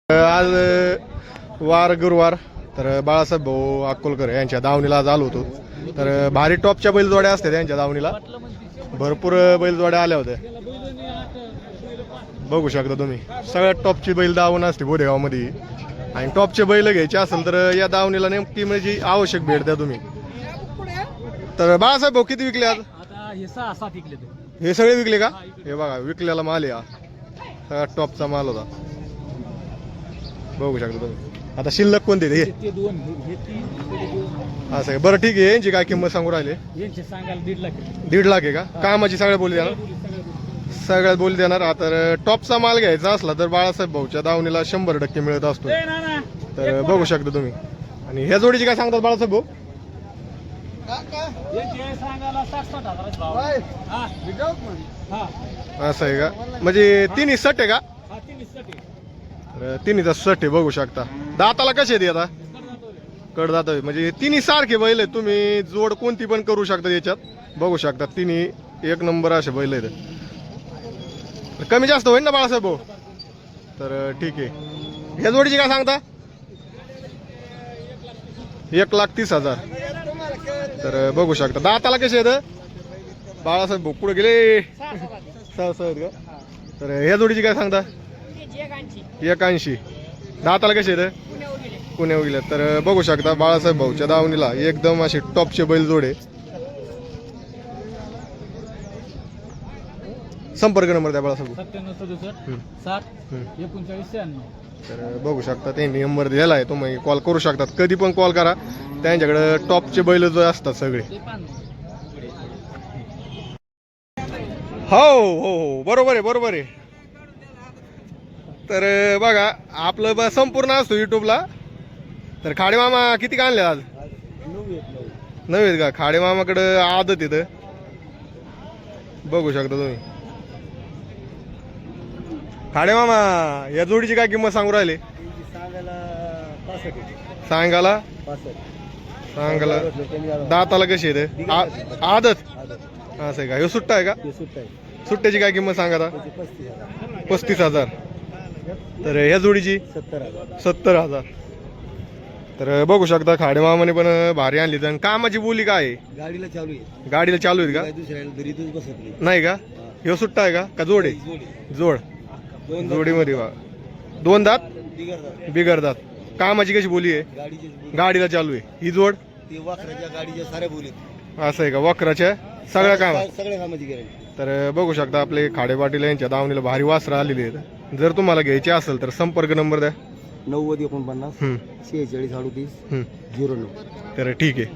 आज वार गुरुवार तर बाळासाहेब भाऊ अक्कोलकर यांच्या दावणीला आज आलो होतो. तर भारी टॉपच्या बैलजोड्या असतात त्यांच्या दावणीला, भरपूर बैलजोड्या आल्या होत्या. बघू शकता तुम्ही सगळ्यात टॉपची बैल दावण असते बोदेगावमध्ये. आणि टॉपचे बैल घ्यायचे असेल तर या दावणीला नेमकी म्हणजे आवश्यक भेट द्या तुम्ही. तर बाळासाहेब भाऊ किती विकले आज? हे सगळे विकले का? हे बघा विकलेला माल आहे हा, सगळ्यात टॉपचा माल होता. बघू शकता तुम्ही. आता शिल्लक कोणते हे असं आहे. बरं ठीक आहे. यांची काय किंमत सांगू राहिले? 1.5 लाख आहे का? कामाची सगळ्या बोली देणार, सगळ्यात बोली देणार. आता टॉपचा माल घ्यायचा असला तर बाळासाहेब भाऊच्या दावणीला 100% मिळत असतो. तर बघू शकता तुम्ही. आणि ह्या जोडीची काय सांगतात बाळासाहेब भाऊ? असं आहे का? म्हणजे तिन्ही सट आहे का? तिन्हीचा सट आहे. बघू शकता. दाताला कसे आहेत आता? कडदात आहे. म्हणजे तिन्ही सारखे बैल आहेत. तुम्ही जोड कोणती पण करू शकता याच्यात. बघू शकता तिन्ही एक नंबर असे बैल आहेत. कमी जास्त होईल ना बाळासाहेब भाऊ? तर ठीक आहे. ह्या जोडीची काय सांगता? 1,30,000. तर बघू शकता. दाताला कसे आहेत बाळासाहेब भाऊ? पुढे गेले 6 आहेत का? तर ह्या जोडीची काय सांगता? 1,80. दाताला कसे आहेत? पुण्या गेले. तर बघू शकता बाळासाहेब भाऊच्या दावणीला एकदम असे टॉपचे बैल जोडे. संपर्क नंबर द्या बाळासाहेब. 9767 तर बघू शकता त्यांनी नंबर दिलेला आहे. तुम्ही कॉल करू शकतात, कधी पण कॉल करा. त्यांच्याकडे टॉपचे बैल जो असतात सगळे. हो हो हो बरोबर आहे, बरोबर आहे. तर बघा आपलं संपूर्ण असतो युट्यूबला. तर खाडे मामा किती आणले आज? 9 आहेत का? खाडे मामाकडं आदत येतं. बघू शकता तुम्ही. खाडे मामा या जोडीची काय किंमत सांगू राहिले? सांगाला दाताला कशी येते? आदत असं आहे का? हे सुट्टा आहे का? सुट्ट्याची काय किंमत सांगा आता? 35,000. तर ह्या जोडीची 70,000. तर बघू शकता खाडे मामाने पण भारी आणली. तर कामाची बोली काय आहे? गाडीला चालू आहे. गाडीला चालू आहेत का? दुसऱ्याला बसत नाही का? हे सुट्टा आहे का जोड आहे? जोड जोडीमध्ये वा 2 दात बिगर दात. कामाची कशी बोली आहे? गाडीला चालू आहे. ही जोड गाडीच्या साऱ्या बोलीत असं आहे का? वक्राच्या सगळ्या सगळ्या कामाची गॅरंटी. तर बघू शकता आपले खाडे पाटील यांच्या दावणीला भारी वासरं आलेली आहेत. जर तुम्हाला घ्यायचे असेल तर संपर्क नंबर द्या. 90 49 46 38 09. तर ठीक आहे.